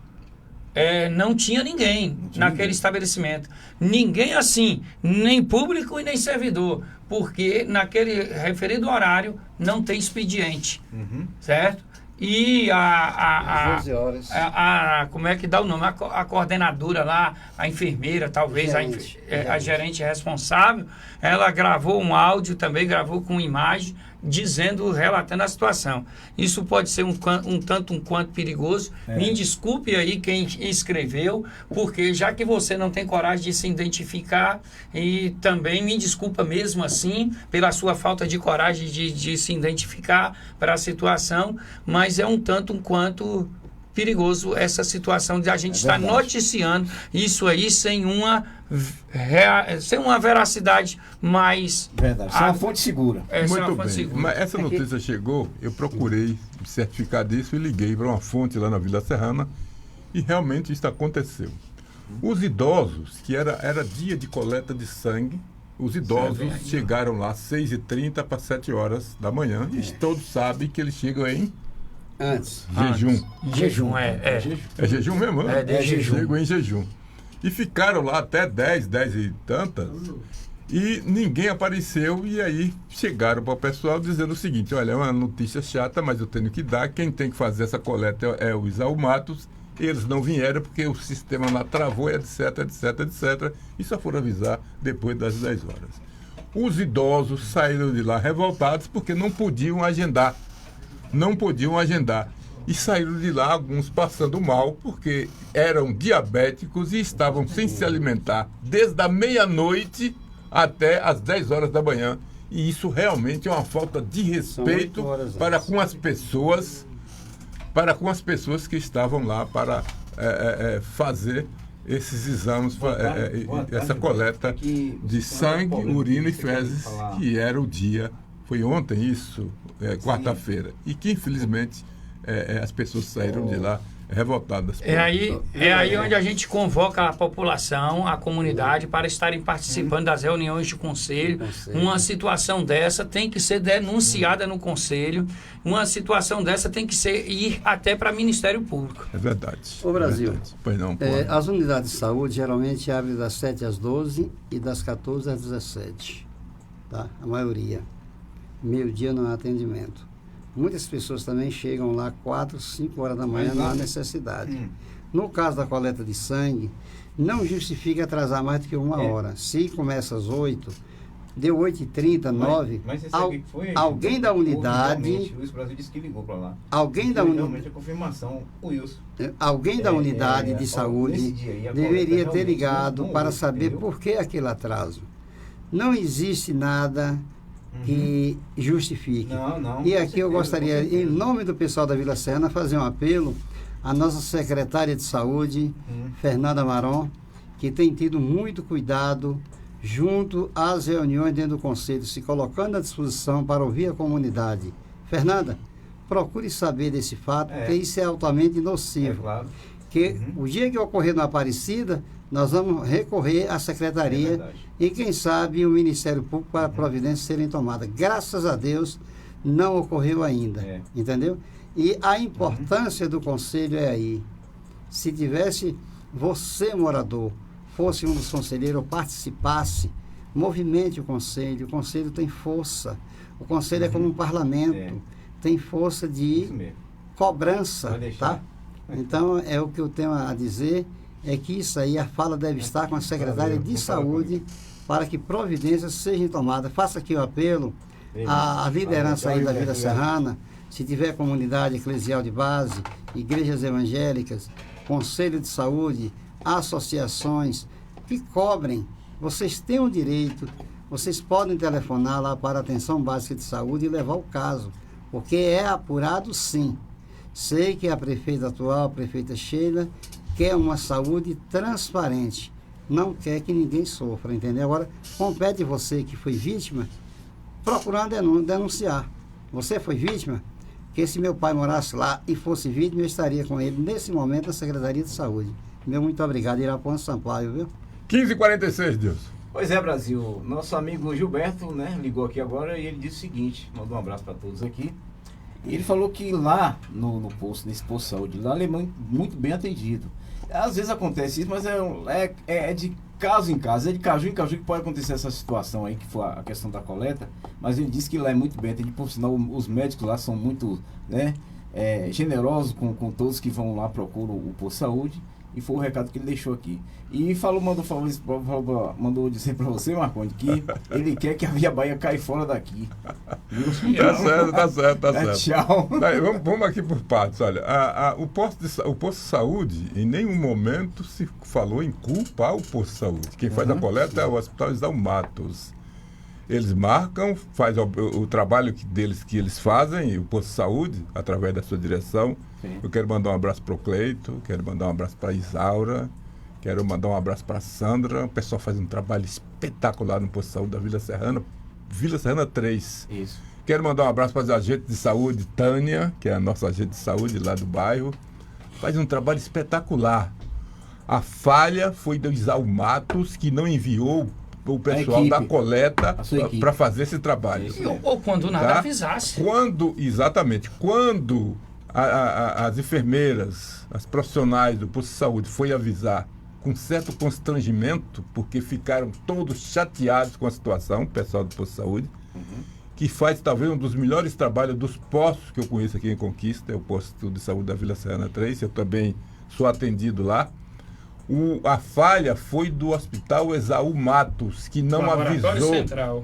não tinha ninguém naquele estabelecimento. Ninguém assim, nem público e nem servidor, porque naquele referido horário não tem expediente, certo? E Às 12 horas. como é que dá o nome? A coordenadora lá, a enfermeira, talvez, a gerente responsável, ela gravou um áudio também, gravou com imagem, relatando a situação. Isso pode ser um tanto um quanto perigoso. Me desculpe aí quem escreveu, porque já que você não tem coragem de se identificar, e também me desculpa mesmo assim pela sua falta de coragem de se identificar para a situação, mas é um tanto um quanto perigoso essa situação de a gente estar noticiando isso aí sem uma veracidade mais... Verdade, sem uma fonte segura. Muito bem, mas essa notícia chegou, eu procurei me certificar disso e liguei para uma fonte lá na Vila Serrana e realmente isso aconteceu. Os idosos, que era dia de coleta de sangue, os idosos chegaram lá às 6h30 para 7 horas da manhã e todos sabem que eles chegam em jejum. Jejum, É jejum mesmo? Jejum. Chegam em jejum. E ficaram lá até 10 e tantas, e ninguém apareceu, e aí chegaram para o pessoal dizendo o seguinte: olha, é uma notícia chata, mas eu tenho que dar, quem tem que fazer essa coleta é o Isaú Matos, eles não vieram porque o sistema lá travou, etc, e só foram avisar depois das 10 horas. Os idosos saíram de lá revoltados porque não podiam agendar. E saíram de lá alguns passando mal porque eram diabéticos e estavam sem se alimentar desde a meia-noite até as 10 horas da manhã. E isso realmente é uma falta de respeito para com as pessoas, que estavam lá para fazer esses exames, essa coleta de sangue, urina e fezes, que era o dia, foi ontem isso, quarta-feira, e que infelizmente as pessoas saíram de lá revoltadas. É aí onde a gente convoca a população, a comunidade, para estarem participando das reuniões de conselho. Uma situação dessa tem que ser denunciada no conselho. Uma situação dessa tem que ir até para Ministério Público. É verdade. Ô Brasil, pois não, as unidades de saúde geralmente abrem das 7 às 12 e das 14 às 17. Tá? A maioria. Meio-dia não há atendimento. Muitas pessoas também chegam lá 4, 5 horas da manhã, não há necessidade. No caso da coleta de sangue, não justifica atrasar mais do que uma hora. Se começa às 8, deu 8h30, 9, mas você sabe o que foi? alguém da unidade... O Luiz Brasil disse que ligou para lá. Alguém da unidade... Realmente a confirmação, o Wilson. Alguém da unidade de saúde deveria ter ligado para saber, entendeu? Por que aquele atraso. Não existe nada que justifique. Não, e aqui eu gostaria, em nome do pessoal da Vila Serrana, fazer um apelo à nossa secretária de saúde, Fernanda Maron, que tem tido muito cuidado junto às reuniões dentro do conselho, se colocando à disposição para ouvir a comunidade. Fernanda, procure saber desse fato, porque isso é altamente nocivo. Claro. Que o dia que ocorrer na Aparecida, nós vamos recorrer à secretaria e, quem sabe, o Ministério Público para providências serem tomadas. Graças a Deus, não ocorreu ainda, entendeu? E a importância do conselho é aí. Se tivesse você, morador, fosse um dos conselheiros ou participasse, movimente o conselho tem força. O conselho é como um parlamento, tem força de cobrança, tá? Então, é o que eu tenho a dizer, é que isso aí, a fala deve estar com a secretária de saúde para que providências sejam tomadas. Faça aqui o apelo à liderança aí da Vila Serrana, se tiver comunidade eclesial de base, igrejas evangélicas, conselho de saúde, associações que cobrem. Vocês têm o direito, vocês podem telefonar lá para a Atenção Básica de Saúde e levar o caso, porque é apurado sim. Sei que a prefeita atual, a prefeita Sheila, quer uma saúde transparente, não quer que ninguém sofra, entendeu? Agora, compete você que foi vítima, procurar denunciar. Você foi vítima? Que se meu pai morasse lá e fosse vítima, eu estaria com ele nesse momento na Secretaria de Saúde. Meu muito obrigado, Irapuã Sampaio, viu? 15h46, Deus. Pois é, Brasil. Nosso amigo Gilberto, né, ligou aqui agora e ele disse o seguinte, mandou um abraço para todos aqui. E ele falou que lá no posto, nesse posto de saúde, lá ele é muito bem atendido. Às vezes acontece isso, mas é de caso em caso, é de caju em caju que pode acontecer essa situação aí, que foi a questão da coleta, mas ele disse que lá é muito bem atendido, por sinal os médicos lá são muito, né, generosos com todos que vão lá, procuram o posto de saúde, e foi o recado que ele deixou aqui. E mandou dizer para você, Marconde, que ele quer que a Via Bahia caia fora daqui. Tá certo. Tchau. Daí, vamos aqui por partes. Olha, o posto de saúde, em nenhum momento se falou em culpar o posto de saúde. Quem faz a coleta é o Hospital Isaú Matos. Eles marcam, faz o trabalho que eles fazem, o posto de saúde, através da sua direção. Sim. Eu quero mandar um abraço para o Cleito, quero mandar um abraço para a Isaura, quero mandar um abraço para a Sandra. O pessoal faz um trabalho espetacular no posto de saúde da Vila Serrana 3. Isso. Quero mandar um abraço para os agentes de saúde, Tânia, que é a nossa agente de saúde lá do bairro. Faz um trabalho espetacular. A falha foi do Isaú Matos, que não enviou o pessoal da coleta para fazer esse trabalho. Ou quando nada avisasse. Exatamente. Quando as enfermeiras, as profissionais do posto de saúde foi avisar com certo constrangimento, porque ficaram todos chateados com a situação, o pessoal do posto de saúde, que faz talvez um dos melhores trabalhos dos postos que eu conheço aqui em Conquista, é o posto de saúde da Vila Serrana 3, eu também sou atendido lá. A falha foi do Hospital Isaú Matos, que não avisou.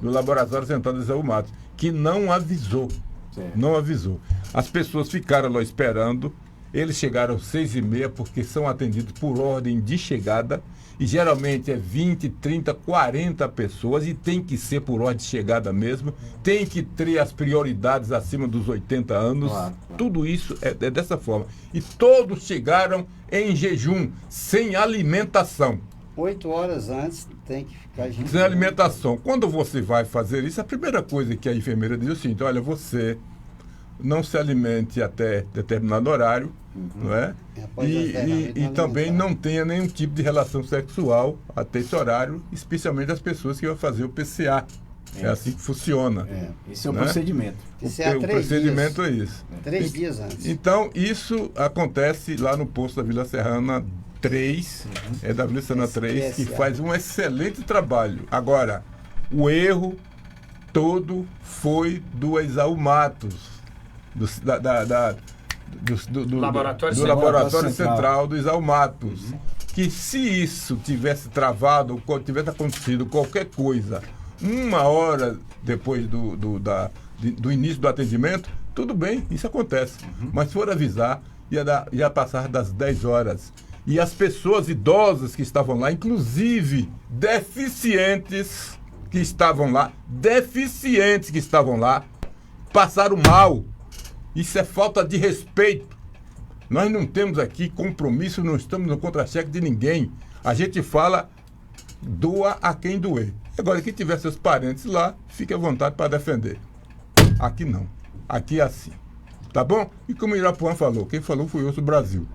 Do Laboratório Central do Isaú Matos, que não avisou. Certo. Não avisou. As pessoas ficaram lá esperando. Eles chegaram às 6h30 porque são atendidos por ordem de chegada. E geralmente é 20, 30, 40 pessoas. E tem que ser por ordem de chegada mesmo. Tem que ter as prioridades acima dos 80 anos. Claro. Tudo isso é dessa forma. E todos chegaram em jejum, sem alimentação. 8 horas antes tem que ficar sem alimentação. Quando você vai fazer isso, a primeira coisa que a enfermeira diz é o seguinte: olha, você não se alimente até determinado horário, não é? E também não tenha nenhum tipo de relação sexual até esse horário, especialmente as pessoas que vão fazer o PCA. É assim que funciona. Esse é o procedimento. O procedimento é isso. 3 dias antes. Então, isso acontece lá no posto da Vila Serrana 3, é da Vila Serrana 3, que faz um excelente trabalho. Agora, o erro todo foi do Isaú Matos, do Laboratório Central do Isaú Matos. Que se isso tivesse travado, ou tivesse acontecido qualquer coisa 1 hora depois do início do atendimento, tudo bem, isso acontece. Mas se for avisar, ia passar das 10 horas. E as pessoas idosas que estavam lá, inclusive deficientes que estavam lá, passaram mal. Isso é falta de respeito. Nós não temos aqui compromisso, não estamos no contra-cheque de ninguém. A gente fala, doa a quem doer. Agora, quem tiver seus parentes lá, fique à vontade para defender. Aqui não. Aqui é assim. Tá bom? E como o Irapuã falou, quem falou foi o Osso Brasil.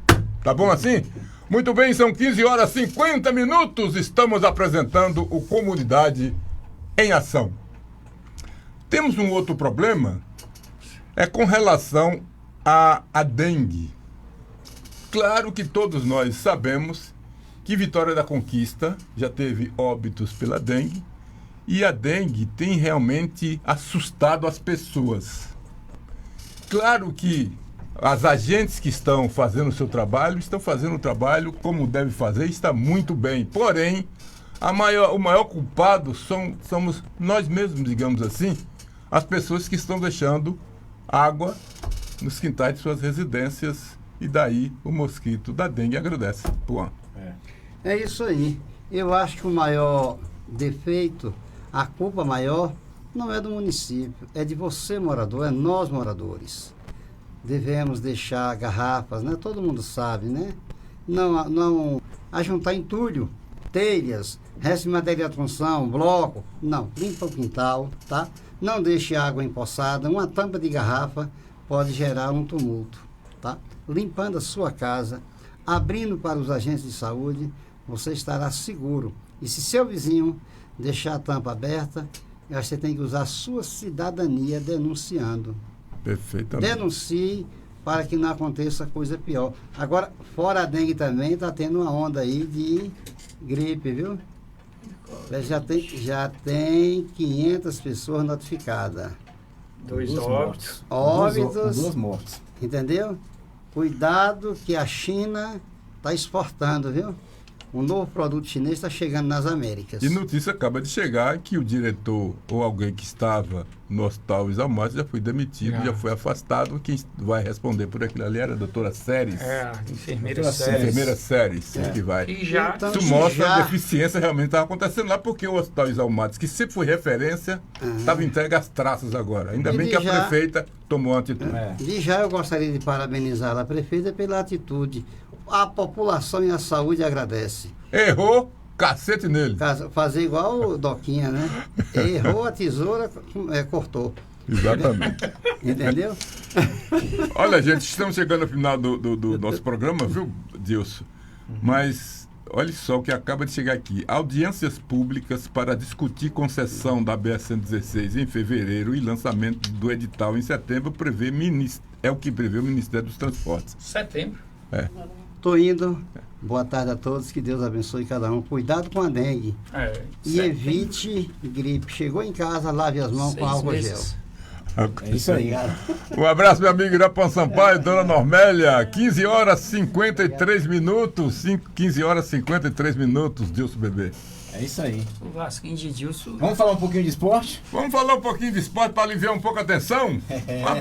Tá bom assim? Muito bem, são 15h50. Estamos apresentando o Comunidade em Ação. Temos um outro problema, é com relação à dengue. Claro que todos nós sabemos que Vitória da Conquista já teve óbitos pela dengue e a dengue tem realmente assustado as pessoas. Claro que as agentes que estão fazendo o seu trabalho estão fazendo o trabalho como deve fazer e está muito bem. Porém, o maior culpado somos nós mesmos, digamos assim, as pessoas que estão deixando água nos quintais de suas residências e daí o mosquito da dengue agradece. Pô. É isso aí. Eu acho que o maior defeito, a culpa maior, não é do município, é de você, morador, é nós, moradores. Devemos deixar garrafas, né? Todo mundo sabe, né? Não ajuntar entulho, telhas, resto de matéria de construção, bloco. Não, limpa o quintal, tá? Não deixe água empoçada. Uma tampa de garrafa pode gerar um tumulto, tá? Limpando a sua casa, abrindo para os agentes de saúde, você estará seguro. E se seu vizinho deixar a tampa aberta, você tem que usar a sua cidadania denunciando. Perfeitamente. Denuncie para que não aconteça coisa pior. Agora, fora a dengue também, está tendo uma onda aí de gripe, viu? Já tem 500 pessoas notificadas. 2 óbitos. Óbitos. 2 mortes. Entendeu? Cuidado que a China está exportando, viu? Um novo produto chinês está chegando nas Américas. E notícia acaba de chegar que o diretor ou alguém que estava no Hospital Isalmates já foi demitido, já foi afastado. Quem vai responder por aquilo ali era a doutora Séries. A enfermeira Doutora Séries. Enfermeira Séries, que vai. E já... Então, Isso mostra já- a deficiência realmente estava acontecendo lá, porque o Hospital Isalmates, que sempre foi referência, estava entregue às traças agora. Ainda E bem que a já- prefeita tomou a atitude. E já eu gostaria de parabenizar a prefeita pela atitude. A população e a saúde agradece. Errou, cacete nele. Fazer igual o Doquinha, né? Errou a tesoura, cortou. Exatamente. Entendeu? Olha, gente, estamos chegando ao final do nosso programa, viu, Dilson? Mas olha só o que acaba de chegar aqui. Audiências públicas para discutir concessão da BR-116 em fevereiro e lançamento do edital em setembro é o que prevê o Ministério dos Transportes. Setembro. Tô indo. Boa tarde a todos. Que Deus abençoe cada um. Cuidado com a dengue. E setembro. evite gripe. Chegou em casa, lave as mãos com 6 álcool meses. gel. É isso aí. Um abraço, meu amigo Irapan Sampaio, dona Normélia. 15 horas 53 minutos. 15 horas 53 minutos, Dilson Bebê. É isso aí. O Vasquinho de Dilson. Vamos falar um pouquinho de esporte? Vamos falar um pouquinho de esporte para aliviar um pouco a tensão?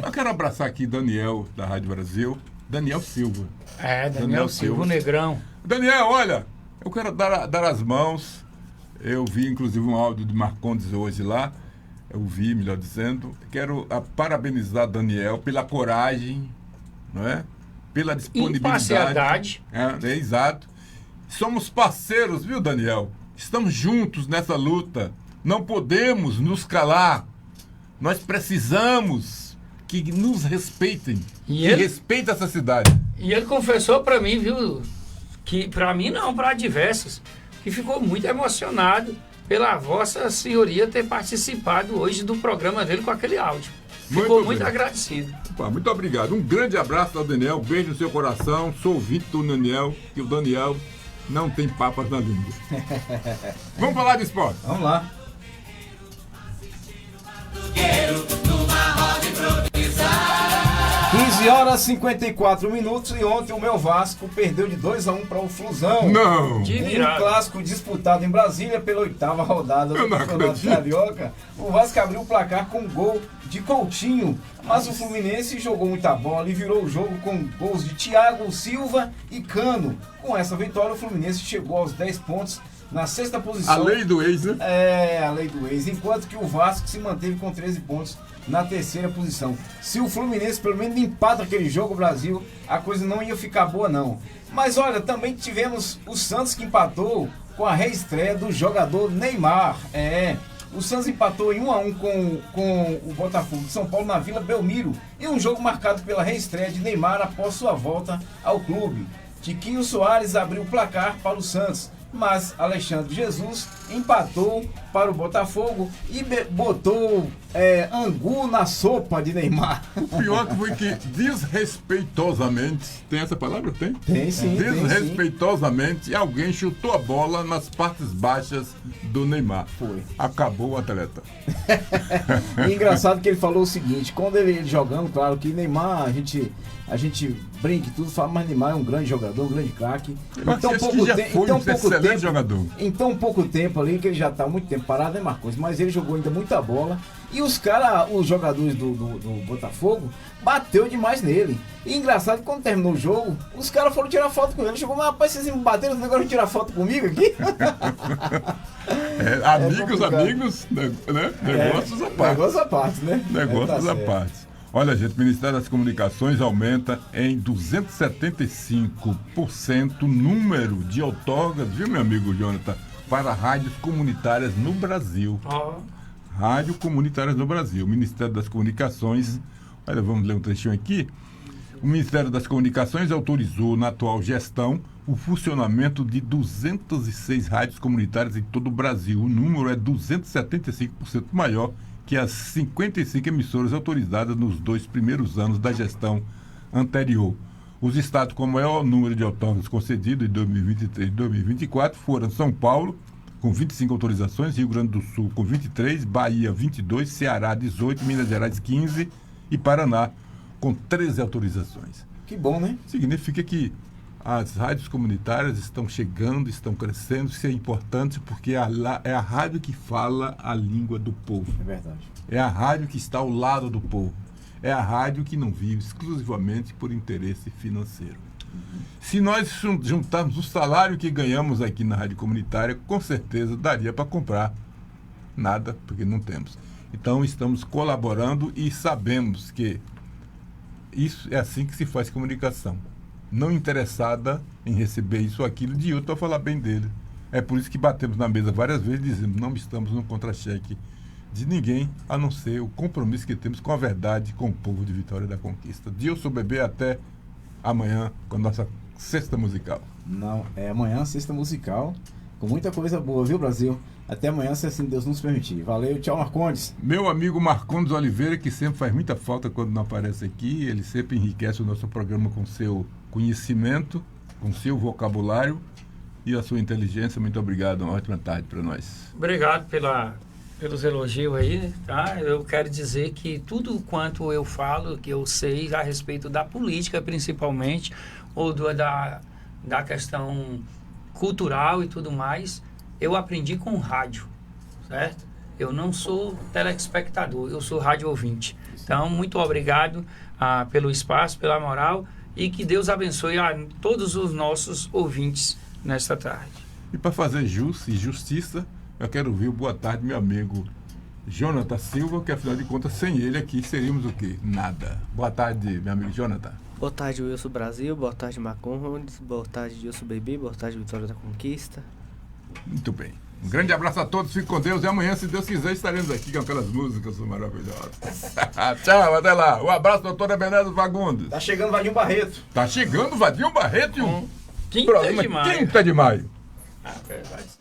Eu quero abraçar aqui Daniel, da Rádio Brasil. Daniel Silva. Daniel Silva, o Negrão. Daniel, olha, eu quero dar as mãos. Eu vi, inclusive, um áudio de Marcondes hoje lá. Eu vi, melhor dizendo. Quero parabenizar Daniel pela coragem, não é? Pela disponibilidade. Imparcialidade. É exato. Somos parceiros, viu, Daniel? Estamos juntos nessa luta. Não podemos nos calar. Nós precisamos que nos respeitem. E que ele? respeitem essa cidade. E ele confessou pra mim, viu? Que pra mim não, pra diversos, que ficou muito emocionado pela Vossa Senhoria ter participado hoje do programa dele com aquele áudio. Ficou muito bem. agradecido. Opa, muito obrigado. Um grande abraço ao Daniel. Beijo no seu coração. Sou ouvinte do Daniel. Que o Daniel não tem papas na língua. Vamos falar de esporte. Vamos lá. 15 horas 54 minutos e ontem o meu Vasco perdeu de 2-1 para o Flusão. Não. De Em um virada. clássico disputado em Brasília pela 8ª rodada Eu do não Campeonato acredito. Carioca, o Vasco abriu o placar com um gol de Coutinho, mas o Fluminense jogou muita bola e virou o jogo com gols de Thiago Silva e Cano. Com essa vitória, o Fluminense chegou aos 10 pontos na 6ª posição. A lei do ex, né? É, a lei do ex. Enquanto que o Vasco se manteve com 13 pontos na 3ª posição. Se o Fluminense pelo menos empata aquele jogo, Brasil, a coisa não ia ficar boa não. Mas olha, também tivemos o Santos que empatou com a reestreia do jogador Neymar. O Santos empatou em 1-1 com o Botafogo de São Paulo na Vila Belmiro. E um jogo marcado pela reestreia de Neymar após sua volta ao clube. Tiquinho Soares abriu o placar para o Santos, mas Alexandre Jesus empatou para o Botafogo e botou angu na sopa de Neymar. O pior que foi que desrespeitosamente, tem essa palavra? Tem? Tem sim, tem sim. Desrespeitosamente, alguém chutou a bola nas partes baixas do Neymar. Foi. Acabou o atleta. E engraçado que ele falou o seguinte, quando ele jogando, claro que Neymar, a gente brinca e tudo, fala, mas Neymar é um grande jogador, um grande craque. Mas acho que já foi um excelente jogador. Em tão pouco tempo ali, que ele já está há muito tempo parado, né, Marcos? Mas ele jogou ainda muita bola. E os jogadores do Botafogo, bateu demais nele. E engraçado, quando terminou o jogo, os caras foram tirar foto com ele. Chegou, mas rapaz, vocês me bateram, esse negócio de tirar foto comigo aqui? Amigos, né? Negócios à parte. Negócios à parte, né? Negócios à parte. Olha, gente, o Ministério das Comunicações aumenta em 275% o número de outorgas, viu, meu amigo Jonathan, para rádios comunitárias no Brasil. Rádio comunitárias no Brasil. O Ministério das Comunicações, olha, vamos ler um trechinho aqui. O Ministério das Comunicações autorizou, na atual gestão, o funcionamento de 206 rádios comunitárias em todo o Brasil. O número é 275% maior que as 55 emissoras autorizadas nos 2 primeiros anos da gestão anterior. Os estados com maior número de outorgas concedidos em 2023 e 2024 foram São Paulo, com 25 autorizações, Rio Grande do Sul com 23, Bahia 22, Ceará 18, Minas Gerais 15 e Paraná com 13 autorizações. Que bom, né? Significa que as rádios comunitárias estão chegando, estão crescendo. Isso é importante porque é a rádio que fala a língua do povo. É verdade. É a rádio que está ao lado do povo. É a rádio que não vive exclusivamente por interesse financeiro. Se nós juntarmos o salário que ganhamos aqui na rádio comunitária, com certeza daria para comprar nada, porque não temos. Então estamos colaborando e sabemos que isso é assim que se faz comunicação. Não interessada em receber isso ou aquilo de outro para falar bem dele. É por isso que batemos na mesa várias vezes e dizemos: não estamos no contra-cheque de ninguém, a não ser o compromisso que temos com a verdade, com o povo de Vitória da Conquista. De Eu Sou Bebê até amanhã com a nossa Sexta Musical. Não, é amanhã, Sexta Musical, com muita coisa boa, viu, Brasil? Até amanhã, se assim Deus nos permitir. Valeu, tchau, Marcondes. Meu amigo Marcondes Oliveira, que sempre faz muita falta quando não aparece aqui, ele sempre enriquece o nosso programa com seu conhecimento, com seu vocabulário e a sua inteligência. Muito obrigado, uma ótima tarde para nós. Obrigado pelos elogios aí, tá? Eu quero dizer que tudo quanto eu falo, que eu sei a respeito da política, principalmente, ou da questão cultural e tudo mais, eu aprendi com o rádio, certo? Eu não sou telespectador, eu sou rádio ouvinte. Então, muito obrigado pelo espaço, pela moral, e que Deus abençoe a todos os nossos ouvintes nesta tarde. E para fazer justiça, eu quero ouvir o boa tarde, meu amigo Jonathan Silva, que afinal de contas, sem ele aqui, seríamos o quê? Nada. Boa tarde, meu amigo Jonathan. Boa tarde, Wilson Brasil. Boa tarde, Marcondes. Boa tarde, Wilson Bebê. Boa tarde, Vitória da Conquista. Muito bem. Um grande abraço a todos, fique com Deus. E amanhã, se Deus quiser, estaremos aqui com aquelas músicas maravilhosas. Tchau, até lá. Um abraço, doutora Benédito Fagundes. Tá chegando o Vadinho Barreto. Tá chegando o Vadinho Barreto e um Quinta de maio. Quinta de maio. Verdade.